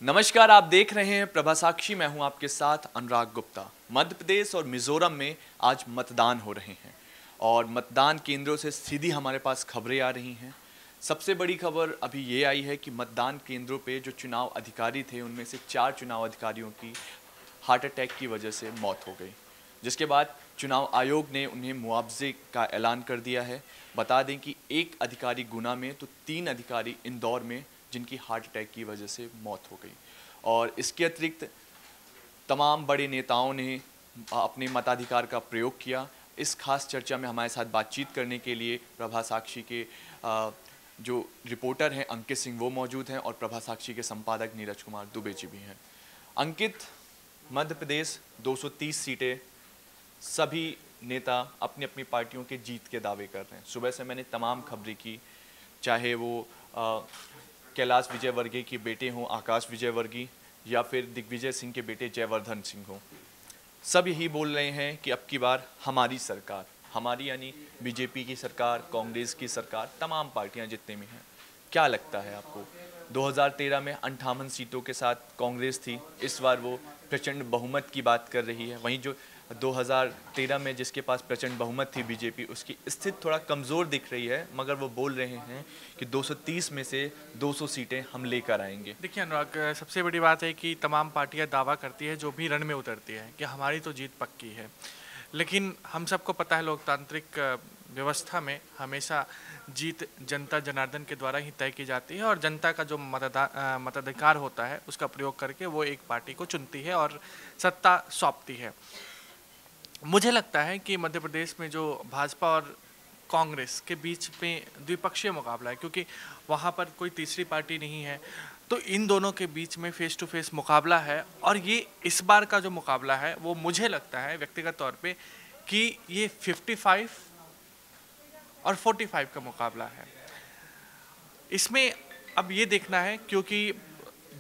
नमस्कार, आप देख रहे हैं प्रभा साक्षी। मैं हूं आपके साथ अनुराग गुप्ता। मध्य प्रदेश और मिजोरम में आज मतदान हो रहे हैं और मतदान केंद्रों से सीधी हमारे पास खबरें आ रही हैं। सबसे बड़ी खबर अभी ये आई है कि मतदान केंद्रों पे जो चुनाव अधिकारी थे उनमें से 4 चुनाव अधिकारियों की हार्ट अटैक की वजह से मौत हो गई, जिसके बाद चुनाव आयोग ने उन्हें मुआवजे का ऐलान कर दिया है। बता दें कि एक अधिकारी गुना में तो 3 अधिकारी इंदौर में जिनकी हार्ट अटैक की वजह से मौत हो गई। और इसके अतिरिक्त तमाम बड़े नेताओं ने अपने मताधिकार का प्रयोग किया। इस खास चर्चा में हमारे साथ बातचीत करने के लिए प्रभा साक्षी के जो रिपोर्टर हैं अंकित सिंह वो मौजूद हैं और प्रभा साक्षी के संपादक नीरज कुमार दुबे जी भी हैं। अंकित, मध्य प्रदेश 230 सीटें, सभी नेता अपनी अपनी पार्टियों के जीत के दावे कर रहे हैं। सुबह से मैंने तमाम खबरें की, चाहे वो कैलाश विजयवर्गीय के बेटे हों आकाश विजयवर्गीय या फिर दिग्विजय सिंह के बेटे जयवर्धन सिंह हों, सब यही बोल रहे हैं कि अब की बार हमारी सरकार, हमारी यानी बीजेपी की सरकार, कांग्रेस की सरकार, तमाम पार्टियां जितने में हैं। क्या लगता है आपको? 2013 में 58 सीटों के साथ कांग्रेस थी, इस बार वो प्रचंड बहुमत की बात कर रही है। वहीं जो 2013 में जिसके पास प्रचंड बहुमत थी बीजेपी, उसकी स्थिति थोड़ा कमज़ोर दिख रही है, मगर वो बोल रहे हैं कि 230 में से 200 सीटें हम लेकर आएंगे। देखिए अनुराग, सबसे बड़ी बात है कि तमाम पार्टियां दावा करती है जो भी रण में उतरती है कि हमारी तो जीत पक्की है, लेकिन हम सबको पता है लोकतांत्रिक व्यवस्था में हमेशा जीत जनता जनार्दन के द्वारा ही तय की जाती है और जनता का जो मताधिकार होता है उसका प्रयोग करके वो एक पार्टी को चुनती है और सत्ता सौंपती है। मुझे लगता है कि मध्य प्रदेश में जो भाजपा और कांग्रेस के बीच में द्विपक्षीय मुकाबला है, क्योंकि वहाँ पर कोई तीसरी पार्टी नहीं है, तो इन दोनों के बीच में फेस टू फेस मुकाबला है। और ये इस बार का जो मुकाबला है वो मुझे लगता है व्यक्तिगत तौर पे कि ये 55 और 45 का मुकाबला है। इसमें अब ये देखना है, क्योंकि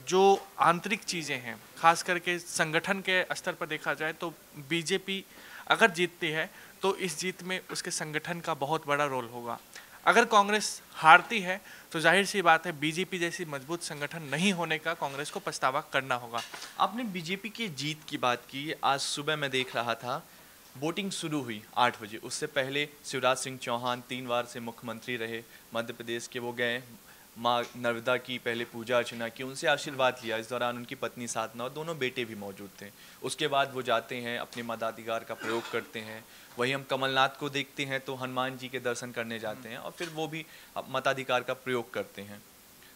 जो आंतरिक चीज़ें हैं खास करके संगठन के स्तर पर देखा जाए तो बीजेपी अगर जीतती है तो इस जीत में उसके संगठन का बहुत बड़ा रोल होगा। अगर कांग्रेस हारती है तो जाहिर सी बात है बीजेपी जैसी मजबूत संगठन नहीं होने का कांग्रेस को पछतावा करना होगा। आपने बीजेपी की जीत की बात की। आज सुबह मैं देख रहा था, वोटिंग शुरू हुई 8 बजे। उससे पहले शिवराज सिंह चौहान 3 बार से मुख्यमंत्री रहे मध्य प्रदेश के, वो गए माँ नर्मदा की पहले पूजा अर्चना की, उनसे आशीर्वाद लिया। इस दौरान उनकी पत्नी साधना और दोनों बेटे भी मौजूद थे। उसके बाद वो जाते हैं, अपने मताधिकार का प्रयोग करते हैं। वहीं हम कमलनाथ को देखते हैं तो हनुमान जी के दर्शन करने जाते हैं और फिर वो भी मताधिकार का प्रयोग करते हैं।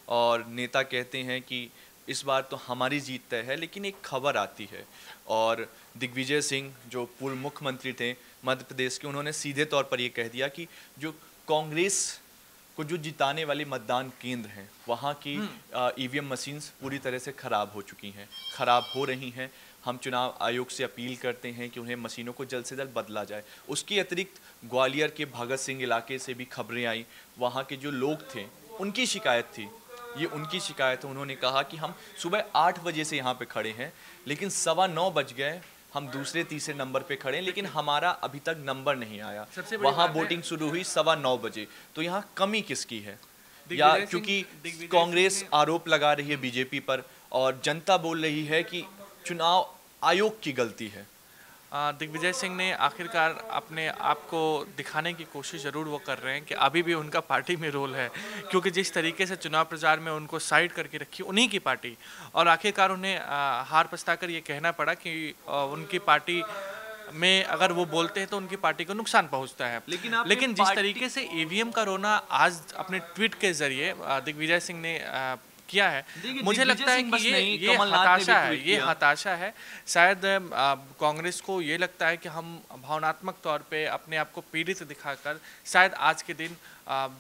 और नेता कहते हैं कि इस बार तो हमारी जीत तय है। लेकिन एक खबर आती है और दिग्विजय सिंह जो पूर्व मुख्यमंत्री थे मध्य प्रदेश के, उन्होंने सीधे तौर पर ये कह दिया कि जो कांग्रेस को जो जिताने वाले मतदान केंद्र हैं वहाँ की ईवीएम मशीन्स पूरी तरह से ख़राब हो चुकी हैं, ख़राब हो रही हैं। हम चुनाव आयोग से अपील करते हैं कि उन्हें मशीनों को जल्द से जल्द बदला जाए। उसके अतिरिक्त ग्वालियर के भगत सिंह इलाके से भी खबरें आई, वहाँ के जो लोग थे उनकी शिकायत थी, ये उनकी शिकायत है। उन्होंने कहा कि हम सुबह 8 बजे से यहाँ पे खड़े हैं, लेकिन 9:15 बज गए, हम दूसरे तीसरे नंबर पे खड़े हैं, लेकिन हमारा अभी तक नंबर नहीं आया। वहाँ वोटिंग शुरू हुई 9:15 बजे। तो यहाँ कमी किसकी है? या क्योंकि कांग्रेस आरोप लगा रही है बीजेपी पर और जनता बोल रही है कि चुनाव आयोग की गलती है। दिग्विजय सिंह ने आखिरकार अपने आप को दिखाने की कोशिश ज़रूर वो कर रहे हैं कि अभी भी उनका पार्टी में रोल है, क्योंकि जिस तरीके से चुनाव प्रचार में उनको साइड करके रखी उन्हीं की पार्टी, और आखिरकार उन्हें हार पछताकर ये कहना पड़ा कि उनकी पार्टी में अगर वो बोलते हैं तो उनकी पार्टी को नुकसान पहुंचता है। लेकिन जिस तरीके से ईवीएम का रोना आज अपने ट्वीट के जरिए दिग्विजय सिंह ने किया है, मुझे लगता है कि ये हताशा है, ये हताशा है। शायद कांग्रेस को ये लगता है कि हम भावनात्मक तौर पे अपने आप को पीड़ित दिखाकर शायद आज के दिन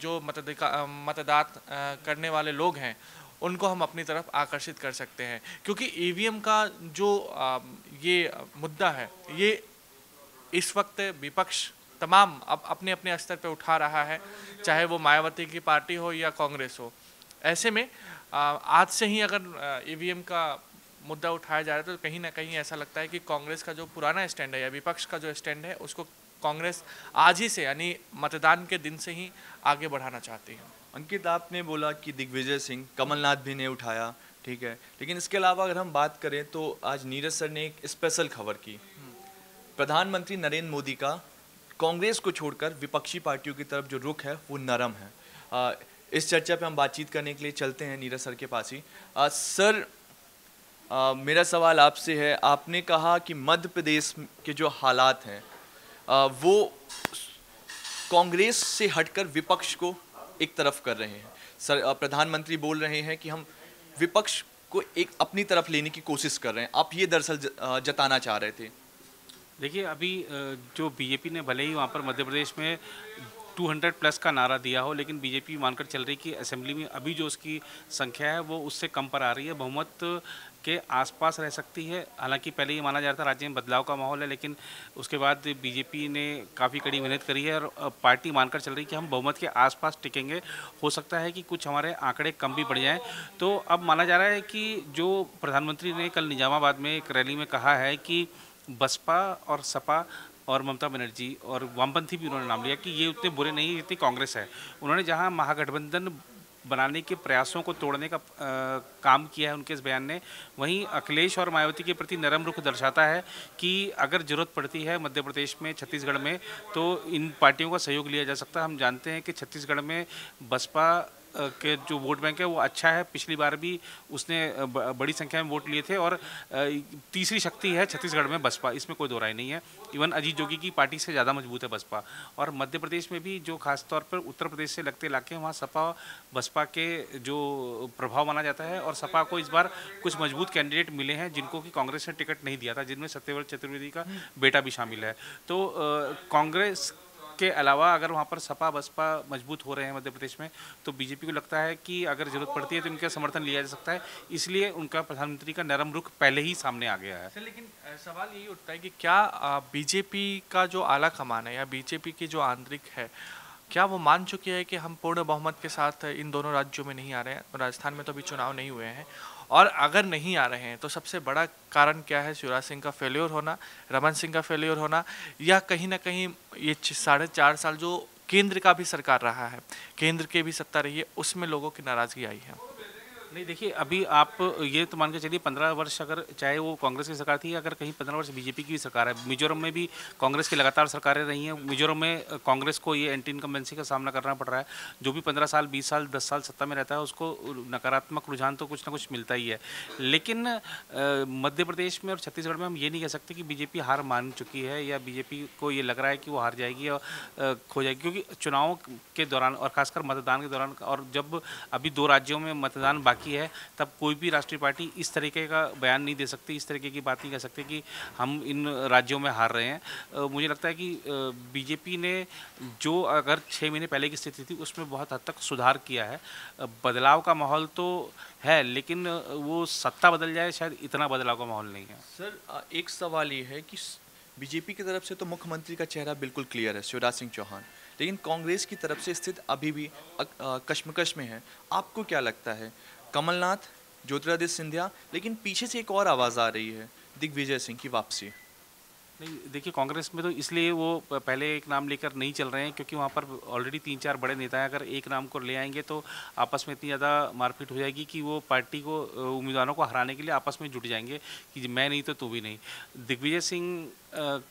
जो मतदान करने वाले लोग हैं उनको हम अपनी तरफ आकर्षित कर सकते हैं, क्योंकि ईवीएम का जो ये मुद्दा है ये इस वक्त विपक्ष तमाम अब अपने अपने स्तर पे उठा रहा है, चाहे वो मायावती की पार्टी हो या कांग्रेस हो। ऐसे में आज से ही अगर ईवीएम का मुद्दा उठाया जा रहा है तो कहीं ना कहीं ऐसा लगता है कि कांग्रेस का जो पुराना स्टैंड है या विपक्ष का जो स्टैंड है उसको कांग्रेस आज ही से यानी मतदान के दिन से ही आगे बढ़ाना चाहती है। अंकित, आपने बोला कि दिग्विजय सिंह, कमलनाथ भी ने उठाया, ठीक है, लेकिन इसके अलावा अगर हम बात करें तो आज नीरज सर ने एक स्पेशल खबर की। प्रधानमंत्री नरेंद्र मोदी का कांग्रेस को छोड़कर विपक्षी पार्टियों की तरफ जो रुख है वो नरम है। इस चर्चा पे हम बातचीत करने के लिए चलते हैं नीरज सर के पास ही। सर, मेरा सवाल आपसे है, आपने कहा कि मध्य प्रदेश के जो हालात हैं वो कांग्रेस से हटकर विपक्ष को एक तरफ कर रहे हैं। सर, प्रधानमंत्री बोल रहे हैं कि हम विपक्ष को एक अपनी तरफ लेने की कोशिश कर रहे हैं। आप ये दरअसल जताना चाह रहे थे। देखिए, अभी जो बीजेपी ने भले ही वहाँ पर मध्य प्रदेश में 200 प्लस का नारा दिया हो, लेकिन बीजेपी मानकर चल रही कि असेंबली में अभी जो उसकी संख्या है वो उससे कम पर आ रही है, बहुमत के आसपास रह सकती है। हालांकि पहले ये माना जा रहा था राज्य में बदलाव का माहौल है, लेकिन उसके बाद बीजेपी ने काफ़ी कड़ी मेहनत करी है और पार्टी मानकर चल रही कि हम बहुमत के आसपास टिकेंगे। हो सकता है कि कुछ हमारे आंकड़े कम भी बढ़ जाएँ। तो अब माना जा रहा है कि जो प्रधानमंत्री ने कल निजामाबाद में एक रैली में कहा है कि बसपा और सपा और ममता बनर्जी और वामपंथी भी उन्होंने नाम लिया कि ये उतने बुरे नहीं जितनी कांग्रेस है। उन्होंने जहां महागठबंधन बनाने के प्रयासों को तोड़ने का काम किया है उनके इस बयान ने, वहीं अखिलेश और मायावती के प्रति नरम रुख दर्शाता है कि अगर जरूरत पड़ती है मध्य प्रदेश में, छत्तीसगढ़ में, तो इन पार्टियों का सहयोग लिया जा सकता है। हम जानते हैं कि छत्तीसगढ़ में बसपा के जो वोट बैंक है वो अच्छा है। पिछली बार भी उसने बड़ी संख्या में वोट लिए थे और तीसरी शक्ति है छत्तीसगढ़ में बसपा, इसमें कोई दो राय नहीं है। इवन अजीत जोगी की पार्टी से ज़्यादा मजबूत है बसपा। और मध्य प्रदेश में भी जो खासतौर पर उत्तर प्रदेश से लगते इलाके हैं वहाँ सपा बसपा के जो प्रभाव माना जाता है और सपा को इस बार कुछ मजबूत कैंडिडेट मिले हैं जिनको कि कांग्रेस ने टिकट नहीं दिया था, जिनमें सत्यव्रत चतुर्वेदी का बेटा भी शामिल है। तो कांग्रेस के अलावा अगर वहाँ पर सपा बसपा मजबूत हो रहे हैं मध्य प्रदेश में, तो बीजेपी को लगता है कि अगर जरूरत पड़ती है तो इनका समर्थन लिया जा सकता है। इसलिए उनका प्रधानमंत्री का नरम रुख पहले ही सामने आ गया है। लेकिन सवाल यही उठता है कि क्या बीजेपी का जो आला कमान है या बीजेपी की जो आंतरिक है, क्या वो मान चुकी है कि हम पूर्ण बहुमत के साथ इन दोनों राज्यों में नहीं आ रहे हैं? राजस्थान में तो अभी चुनाव नहीं हुए हैं, और अगर नहीं आ रहे हैं तो सबसे बड़ा कारण क्या है? शिवराज सिंह का फेल्योर होना, रमन सिंह का फेल्योर होना, या कहीं ना कहीं ये 4.5 साल जो केंद्र का भी सरकार रहा है, केंद्र के भी सत्ता रही है, उसमें लोगों की नाराज़गी आई है? नहीं, देखिए, अभी आप ये तो मान के चलिए 15 वर्ष अगर चाहे वो कांग्रेस की सरकार थी, अगर कहीं 15 वर्ष बीजेपी की भी सरकार है। मिजोरम में भी कांग्रेस की लगातार सरकारें रही हैं। मिजोरम में कांग्रेस को ये एंटी इनकम्बेंसी का सामना करना पड़ रहा है। जो भी 15 साल 20 साल 10 साल सत्ता में रहता है उसको नकारात्मक रुझान तो कुछ ना कुछ मिलता ही है। लेकिन मध्य प्रदेश में और छत्तीसगढ़ में हम ये नहीं कह सकते कि बीजेपी हार मान चुकी है या बीजेपी को ये लग रहा है कि वो हार जाएगी और खो जाएगी, क्योंकि चुनाव के दौरान और खासकर मतदान के दौरान, और जब अभी 2 राज्यों में मतदान की है, तब कोई भी राष्ट्रीय पार्टी इस तरीके का बयान नहीं दे सकती, इस तरीके की बात नहीं कह सकती कि हम इन राज्यों में हार रहे हैं। मुझे लगता है कि बीजेपी ने जो अगर 6 महीने पहले की स्थिति थी उसमें बहुत हद तक सुधार किया है। बदलाव का माहौल तो है, लेकिन वो सत्ता बदल जाए शायद इतना बदलाव का माहौल नहीं है। सर, एक सवाल ये है कि बीजेपी की तरफ से तो मुख्यमंत्री का चेहरा बिल्कुल क्लियर है, शिवराज सिंह चौहान, लेकिन कांग्रेस की तरफ से स्थिति अभी भी कश्मकश में है। आपको क्या लगता है? कमलनाथ, ज्योतिरादित्य सिंधिया, लेकिन पीछे से एक और आवाज़ आ रही है, दिग्विजय सिंह की वापसी। नहीं, देखिए, कांग्रेस में तो इसलिए वो पहले एक नाम लेकर नहीं चल रहे हैं क्योंकि वहाँ पर ऑलरेडी 3-4 बड़े नेता हैं। अगर एक नाम को ले आएंगे तो आपस में इतनी ज़्यादा मारपीट हो जाएगी कि वो पार्टी को, उम्मीदवारों को हराने के लिए आपस में जुट जाएंगे कि मैं नहीं तो तू भी नहीं। दिग्विजय सिंह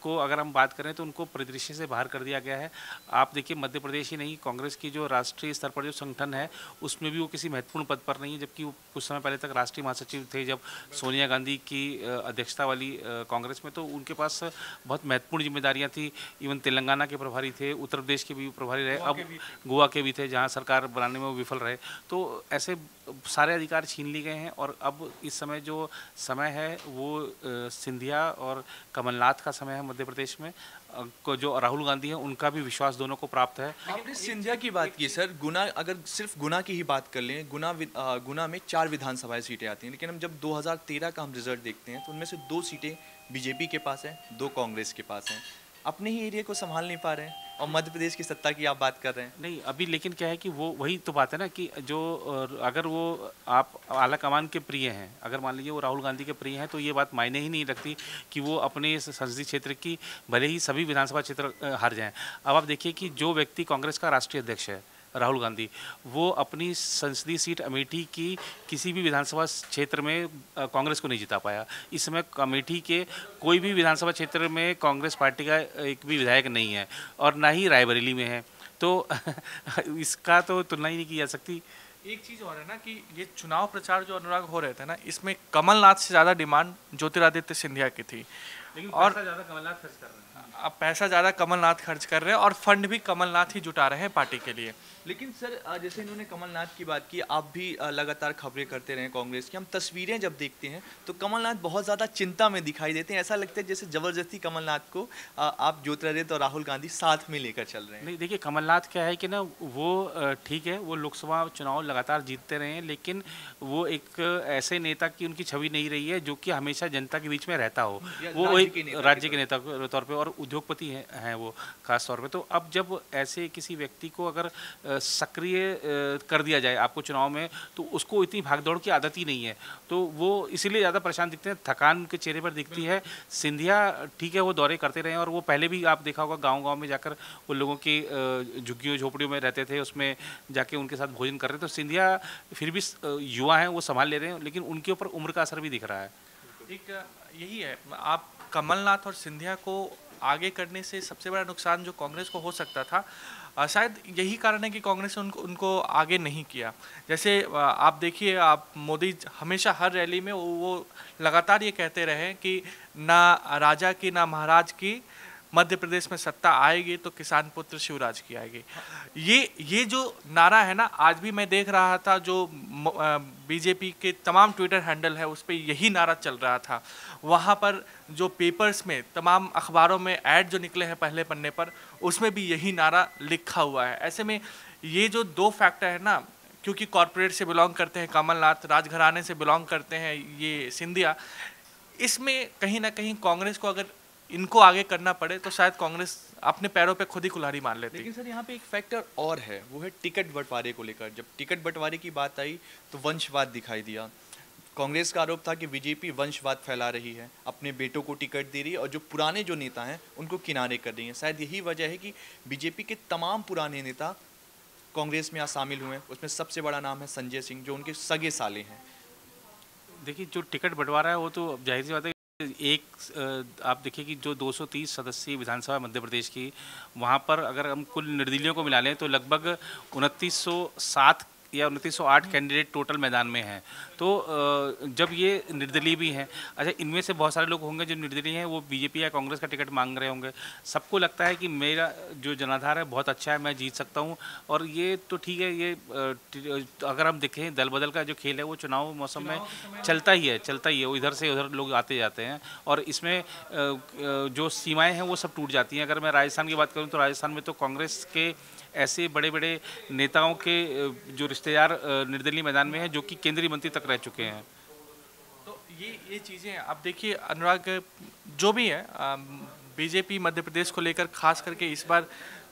को अगर हम बात करें तो उनको परिदृश्य से बाहर कर दिया गया है। आप देखिए, मध्य प्रदेश ही नहीं, कांग्रेस की जो राष्ट्रीय स्तर पर जो संगठन है उसमें भी वो किसी महत्वपूर्ण पद पर नहीं है, जबकि वो कुछ समय पहले तक राष्ट्रीय महासचिव थे जब सोनिया गांधी की अध्यक्षता वाली कांग्रेस में, तो उनके पास बहुत महत्वपूर्ण जिम्मेदारियां थी। इवन तेलंगाना के प्रभारी थे, उत्तर प्रदेश के भी प्रभारी रहे, अब गोवा के भी थे जहां सरकार बनाने में वो विफल रहे। तो ऐसे सारे अधिकार छीन लिए गए हैं और अब इस समय जो समय है वो सिंधिया और कमलनाथ का समय है मध्य प्रदेश में। को जो राहुल गांधी है उनका भी विश्वास दोनों को प्राप्त है। आपने सिंधिया की बात की सर, गुना, अगर सिर्फ गुना की ही बात कर लें, गुना में 4 विधानसभा सीटें आती हैं, लेकिन हम जब 2013 का हम रिजल्ट देखते हैं तो उनमें से 2 सीटें बीजेपी के पास हैं, 2 कांग्रेस के पास हैं। अपने ही एरिया को संभाल नहीं पा रहे हैं और मध्य प्रदेश की सत्ता की आप बात कर रहे हैं। नहीं, अभी लेकिन क्या है कि वो वही तो बात है ना कि जो अगर वो आप आला कमान के प्रिय हैं, अगर मान लीजिए वो राहुल गांधी के प्रिय हैं, तो ये बात मायने ही नहीं रखती कि वो अपने संसदीय क्षेत्र की भले ही सभी विधानसभा क्षेत्र हार जाएं। अब आप देखिए कि जो व्यक्ति कांग्रेस का राष्ट्रीय अध्यक्ष है, राहुल गांधी, वो अपनी संसदीय सीट अमेठी की किसी भी विधानसभा क्षेत्र में कांग्रेस को नहीं जिता पाया। इस समय अमेठी के कोई भी विधानसभा क्षेत्र में कांग्रेस पार्टी का एक भी विधायक नहीं है और ना ही रायबरेली में है, तो इसका तो तुलना ही नहीं की जा सकती। एक चीज़ और है ना कि ये चुनाव प्रचार जो अनुराग हो रहे थे ना, इसमें कमलनाथ से ज़्यादा डिमांड ज्योतिरादित्य सिंधिया की थी, लेकिन और पैसा ज़्यादा कमलनाथ खर्च कर रहे हैं। अब पैसा ज़्यादा कमलनाथ खर्च कर रहे हैं और फंड भी कमलनाथ ही जुटा रहे हैं पार्टी के लिए। लेकिन सर जैसे इन्होंने कमलनाथ की बात की, आप भी लगातार खबरें करते रहे कांग्रेस की, हम तस्वीरें जब देखते हैं तो कमलनाथ बहुत ज़्यादा चिंता में दिखाई देते हैं। ऐसा लगता है जैसे ज़बरदस्ती कमलनाथ को आप ज्योतिरादित्य और राहुल गांधी साथ में लेकर चल रहे हैं। नहीं, देखिए कमलनाथ क्या है कि ना वो ठीक है, वो लोकसभा चुनाव लगातार जीतते रहे हैं, लेकिन वो एक ऐसे नेता की उनकी छवि नहीं रही है जो कि हमेशा जनता के बीच में रहता हो। वो एक राज्य के नेता के तौर पे और उद्योगपति हैं वो खास तौर पे। तो अब जब ऐसे किसी व्यक्ति को अगर सक्रिय कर दिया जाए आपको चुनाव में, तो उसको इतनी भागदौड़ की आदत ही नहीं है, तो वो इसीलिए ज़्यादा परेशान दिखते हैं, थकान उनके चेहरे पर दिखती है। सिंधिया ठीक है, वो दौरे करते रहे और वो पहले भी आप देखा होगा गांव-गांव में जाकर वो लोगों की झुग्गियों झोपड़ियों में रहते थे, उसमें जाके उनके साथ भोजन कर रहे थे। तो सिंधिया फिर भी युवा हैं, वो संभाल ले रहे हैं, लेकिन उनके ऊपर उम्र का असर भी दिख रहा है। एक यही है, आप कमलनाथ और सिंधिया को आगे करने से सबसे बड़ा नुकसान जो कांग्रेस को हो सकता था, शायद यही कारण है कि कांग्रेस ने उनको आगे नहीं किया। जैसे आप देखिए, आप मोदी हमेशा हर रैली में वो लगातार ये कहते रहे कि ना राजा की ना महाराज की, मध्य प्रदेश में सत्ता आएगी तो किसान पुत्र शिवराज की आएगी। ये जो नारा है ना, आज भी मैं देख रहा था जो बीजेपी के तमाम ट्विटर हैंडल है उस पर यही नारा चल रहा था। वहाँ पर जो पेपर्स में, तमाम अखबारों में ऐड जो निकले हैं पहले पन्ने पर, उसमें भी यही नारा लिखा हुआ है। ऐसे में ये जो दो फैक्टर है ना, क्योंकि कॉरपोरेट से बिलोंग करते हैं कमलनाथ, राजघराने से बिलोंग करते हैं ये सिंधिया, इसमें कहीं ना कहीं कांग्रेस को अगर इनको आगे करना पड़े तो शायद कांग्रेस अपने पैरों पे खुद ही कुल्हाड़ी मार लेती। लेकिन सर यहाँ पे एक फैक्टर और है, वो है टिकट बंटवारे को लेकर। जब टिकट बंटवारे की बात आई तो वंशवाद दिखाई दिया। कांग्रेस का आरोप था कि बीजेपी वंशवाद फैला रही है, अपने बेटों को टिकट दे रही है और जो पुराने जो नेता हैं उनको किनारे कर रही है। शायद यही वजह है कि बीजेपी के तमाम पुराने नेता कांग्रेस में आज शामिल हुए हैं। उसमें सबसे बड़ा नाम है संजय सिंह, जो उनके सगे साले हैं। देखिए, जो टिकट बंटवारा है वो तो जाहिर सी बात है। आप देखिए कि जो 230 सदस्यीय विधानसभा मध्य प्रदेश की, वहाँ पर अगर हम कुल निर्दलीयों को मिला लें तो लगभग 2907 या 2908 कैंडिडेट टोटल मैदान में हैं। तो जब ये निर्दलीय भी हैं, अच्छा इनमें से बहुत सारे लोग होंगे जो निर्दलीय हैं, वो बीजेपी या कांग्रेस का टिकट मांग रहे होंगे। सबको लगता है कि मेरा जो जनाधार है बहुत अच्छा है, मैं जीत सकता हूँ। और ये तो ठीक है, ये अगर हम देखें दल बदल का जो खेल है वो चुनाव मौसम में चलता ही है। वो इधर से उधर लोग आते जाते हैं और इसमें जो सीमाएँ हैं वो सब टूट जाती हैं। अगर मैं राजस्थान की बात करूँ तो राजस्थान में तो कांग्रेस के ऐसे बड़े बड़े नेताओं के जो रिश्तेदार निर्दलीय मैदान में हैं, जो कि केंद्रीय मंत्री तक रह चुके हैं। तो ये चीज़ें आप देखिए अनुराग, जो भी है बीजेपी मध्य प्रदेश को लेकर खास करके इस बार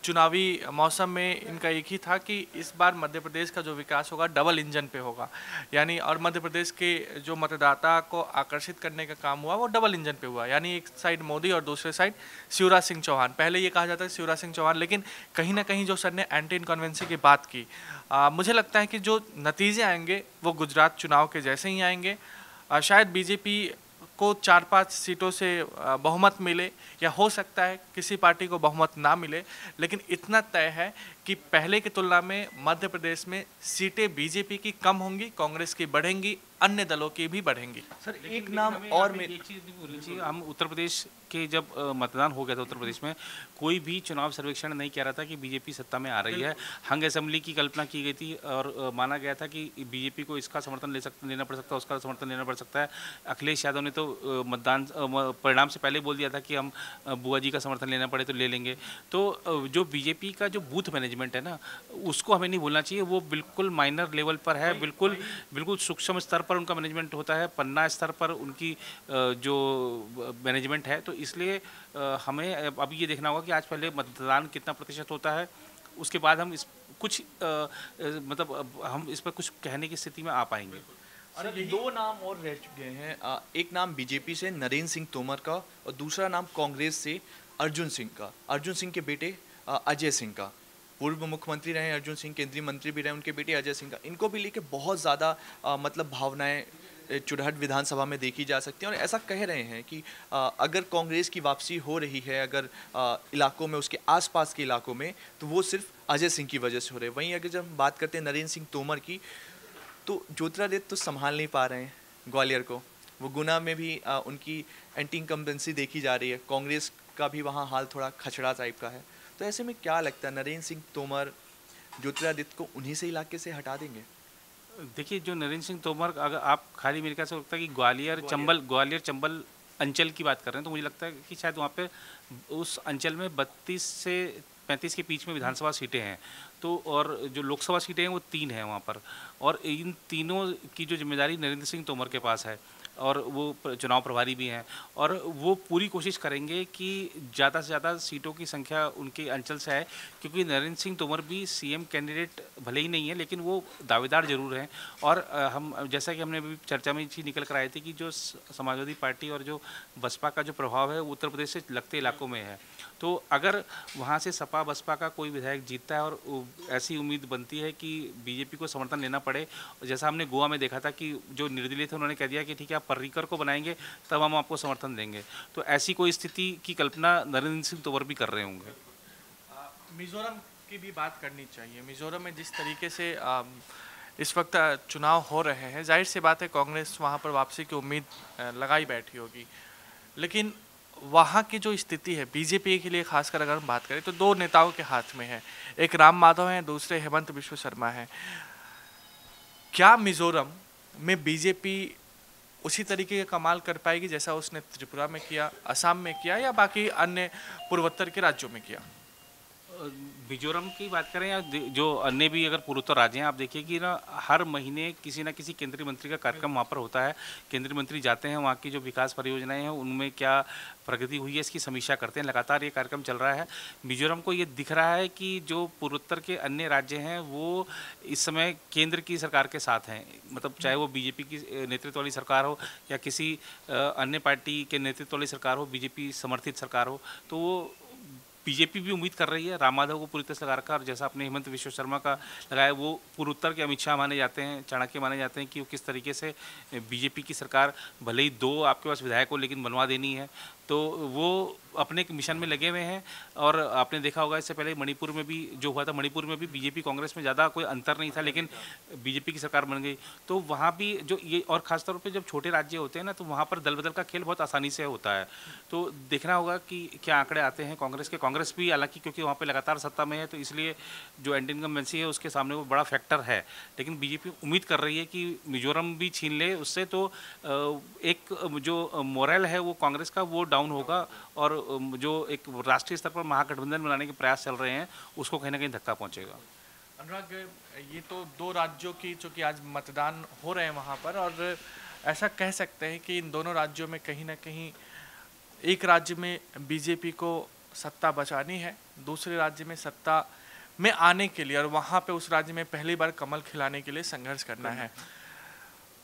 चुनावी मौसम में इनका एक ही था कि इस बार मध्य प्रदेश का जो विकास होगा डबल इंजन पे होगा, यानी और मध्य प्रदेश के जो मतदाता को आकर्षित करने का काम हुआ वो डबल इंजन पे हुआ। यानी एक साइड मोदी और दूसरे साइड शिवराज सिंह चौहान। पहले ये कहा जाता है शिवराज सिंह चौहान, लेकिन कहीं ना कहीं जो सर ने एंटी इनकन्वेंसी की बात की, मुझे लगता है कि जो नतीजे आएंगे वो गुजरात चुनाव के जैसे ही आएंगे। शायद बीजेपी को 4-5 सीटों से बहुमत मिले, या हो सकता है किसी पार्टी को बहुमत ना मिले, लेकिन इतना तय है कि पहले की तुलना में मध्य प्रदेश में सीटें बीजेपी की कम होंगी, कांग्रेस की बढ़ेंगी, अन्य दलों की भी बढ़ेंगी। सर एक नाम और में एक चीज़ भी बोलनी चाहिए, हम उत्तर प्रदेश के जब मतदान हो गया था उत्तर प्रदेश में, कोई भी चुनाव सर्वेक्षण नहीं कह रहा था कि बीजेपी सत्ता में आ रही है। हंग असेंबली की कल्पना की गई थी और माना गया था कि बीजेपी को इसका समर्थन लेना पड़ सकता है, उसका समर्थन लेना पड़ सकता है। अखिलेश यादव ने तो मतदान परिणाम से पहले बोल दिया था कि हम बुआ जी का समर्थन लेना पड़े तो ले लेंगे। तो जो बीजेपी का जो बूथ मैनेजमेंट है ना, उसको हमें नहीं भूलना चाहिए। वो बिल्कुल माइनर लेवल पर है, बिल्कुल सूक्ष्म स्तर पर उनका मैनेजमेंट होता है, पन्ना स्तर पर उनकी जो मैनेजमेंट है। तो इसलिए हमें अब ये देखना होगा कि आज पहले मतदान कितना प्रतिशत होता है, उसके बाद हम इस कुछ मतलब हम इस पर कुछ कहने की स्थिति में आ पाएंगे। और दो नाम और रह चुके हैं, एक नाम बीजेपी से नरेंद्र सिंह तोमर का और दूसरा नाम कांग्रेस से अर्जुन सिंह का, अर्जुन सिंह के बेटे अजय सिंह का। पूर्व मुख्यमंत्री रहे अर्जुन सिंह, केंद्रीय मंत्री भी रहे, उनके बेटे अजय सिंह का, इनको भी लेके बहुत ज़्यादा मतलब भावनाएं चुरहट विधानसभा में देखी जा सकती हैं। और ऐसा कह रहे हैं कि अगर कांग्रेस की वापसी हो रही है अगर इलाकों में, उसके आसपास के इलाकों में, तो वो सिर्फ अजय सिंह की वजह से हो रहे हैं। वहीं अगर जब हम बात करते हैं नरेंद्र सिंह तोमर की, तो ज्योतिरादित्य तो संभाल नहीं पा रहे हैं ग्वालियर को। वो गुना में भी उनकी एंटी इनकम्बेंसी देखी जा रही है, कांग्रेस का भी वहाँ हाल थोड़ा खचड़ा टाइप का है। तो ऐसे में क्या लगता है, नरेंद्र सिंह तोमर ज्योतिरादित्य को उन्हीं से इलाके से हटा देंगे? देखिए, जो नरेंद्र सिंह तोमर, अगर आप खाली मेरे ख्याल से लगता है कि ग्वालियर चंबल अंचल की बात कर रहे हैं, तो मुझे लगता है कि शायद वहाँ पे उस अंचल में 32 से 35 के बीच में विधानसभा सीटें हैं। तो और जो लोकसभा सीटें हैं वो 3 हैं वहाँ पर, और इन तीनों की जो जिम्मेदारी नरेंद्र सिंह तोमर के पास है, और वो चुनाव प्रभारी भी हैं, और वो पूरी कोशिश करेंगे कि ज़्यादा से ज़्यादा सीटों की संख्या उनके अंचल से आए, क्योंकि नरेंद्र सिंह तोमर भी सीएम कैंडिडेट भले ही नहीं है, लेकिन वो दावेदार जरूर हैं। और हम, जैसा कि हमने अभी चर्चा में चीज़ निकल कर आए थे कि जो समाजवादी पार्टी और जो बसपा का जो प्रभाव है वो उत्तर प्रदेश से लगते इलाकों में है, तो अगर वहाँ से सपा बसपा का कोई विधायक जीतता है, और ऐसी उम्मीद बनती है कि बीजेपी को समर्थन लेना पड़े, जैसा हमने गोवा में देखा था कि जो निर्दलीय थे उन्होंने कह दिया कि ठीक है, आप पर्रिकर को बनाएंगे तब हम आपको समर्थन देंगे, तो ऐसी कोई स्थिति की कल्पना नरेंद्र सिंह तोमर भी कर रहे होंगे। मिजोरम की भी बात करनी चाहिए। मिजोरम में जिस तरीके से इस वक्त चुनाव हो रहे हैं, जाहिर सी बात है कांग्रेस वहाँ पर वापसी की उम्मीद लगाई बैठी होगी, लेकिन वहाँ की जो स्थिति है बीजेपी के लिए खासकर अगर हम बात करें तो 2 नेताओं के हाथ में है, एक राम माधव हैं, दूसरे हेमंत बिश्व शर्मा हैं। क्या मिजोरम में बीजेपी उसी तरीके का कमाल कर पाएगी जैसा उसने त्रिपुरा में किया, असम में किया, या बाकी अन्य पूर्वोत्तर के राज्यों में किया? मिजोरम की बात करें या जो अन्य भी अगर पूर्वोत्तर राज्य हैं, आप देखिए कि ना हर महीने किसी न किसी केंद्रीय मंत्री का कार्यक्रम वहाँ पर होता है। केंद्रीय मंत्री जाते हैं, वहाँ की जो विकास परियोजनाएं हैं उनमें क्या प्रगति हुई है इसकी समीक्षा करते हैं। लगातार ये कार्यक्रम चल रहा है। मिजोरम को ये दिख रहा है कि जो पूर्वोत्तर के अन्य राज्य हैं वो इस समय केंद्र की सरकार के साथ हैं, मतलब चाहे वो बीजेपी की नेतृत्व वाली सरकार हो या किसी अन्य पार्टी के नेतृत्व वाली सरकार हो, बीजेपी समर्थित सरकार हो, तो वो बीजेपी भी उम्मीद कर रही है। राम माधव को पूरी तरह से लगा रखा, और जैसा आपने हेमंत बिश्व शर्मा का लगाया, वो पूर्वोत्तर के अमित शाह माने जाते हैं, चाणक्य माने जाते हैं कि वो किस तरीके से बीजेपी की सरकार, भले ही 2 आपके पास विधायक हो लेकिन बनवा देनी है, तो वो अपने एक मिशन में लगे हुए हैं। और आपने देखा होगा इससे पहले मणिपुर में भी जो हुआ था, मणिपुर में भी बीजेपी कांग्रेस में ज़्यादा कोई अंतर नहीं था, लेकिन बीजेपी की सरकार बन गई। तो वहाँ भी जो ये, और ख़ासतौर पे जब छोटे राज्य होते हैं ना, तो वहाँ पर दल बदल का खेल बहुत आसानी से होता है। तो देखना होगा कि क्या आंकड़े आते हैं कांग्रेस के। कांग्रेस भी हालांकि क्योंकि वहाँ पर लगातार सत्ता में है, तो इसलिए जो एंटी इनकम्बेंसी है उसके सामने वो बड़ा फैक्टर है, लेकिन बीजेपी उम्मीद कर रही है कि मिजोरम भी छीन ले उससे, तो एक जो मोरल है वो कांग्रेस का वो डाउन होगा, और जो एक राष्ट्रीय स्तर पर महागठबंधन बनाने के प्रयास चल रहे हैं उसको कहीं ना कहीं धक्का पहुंचेगा। अनुराग, ये तो 2 राज्यों की चूँकि आज मतदान हो रहे हैं वहाँ पर, और ऐसा कह सकते हैं कि इन दोनों राज्यों में कहीं ना कहीं एक राज्य में बीजेपी को सत्ता बचानी है, दूसरे राज्य में सत्ता में आने के लिए और वहाँ पे उस राज्य में पहली बार कमल खिलाने के लिए संघर्ष करना है।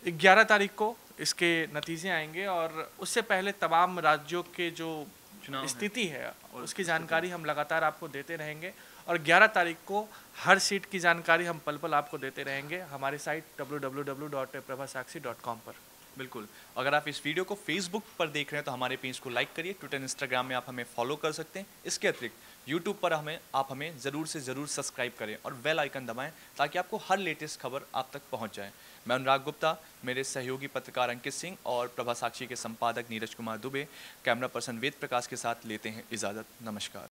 11 तारीख को इसके नतीजे आएंगे, और उससे पहले तमाम राज्यों के जो स्थिति है उसकी जानकारी हम लगातार आपको देते रहेंगे, और 11 तारीख को हर सीट की जानकारी हम पल पल आपको देते रहेंगे हमारे साइट www.prabhasakshi.com पर। बिल्कुल, अगर आप इस वीडियो को फेसबुक पर देख रहे हैं तो हमारे पेज को लाइक करिए, ट्विटर इंस्टाग्राम में आप हमें फॉलो कर सकते हैं। इसके अतिरिक्त यूट्यूब पर आप हमें ज़रूर से ज़रूर सब्सक्राइब करें और बेल आइकन दबाएं ताकि आपको हर लेटेस्ट खबर आप तक पहुंच जाए। मैं अनुराग गुप्ता, मेरे सहयोगी पत्रकार अंकित सिंह और प्रभा साक्षी के संपादक नीरज कुमार दुबे, कैमरा पर्सन वेद प्रकाश के साथ लेते हैं इजाज़त। नमस्कार।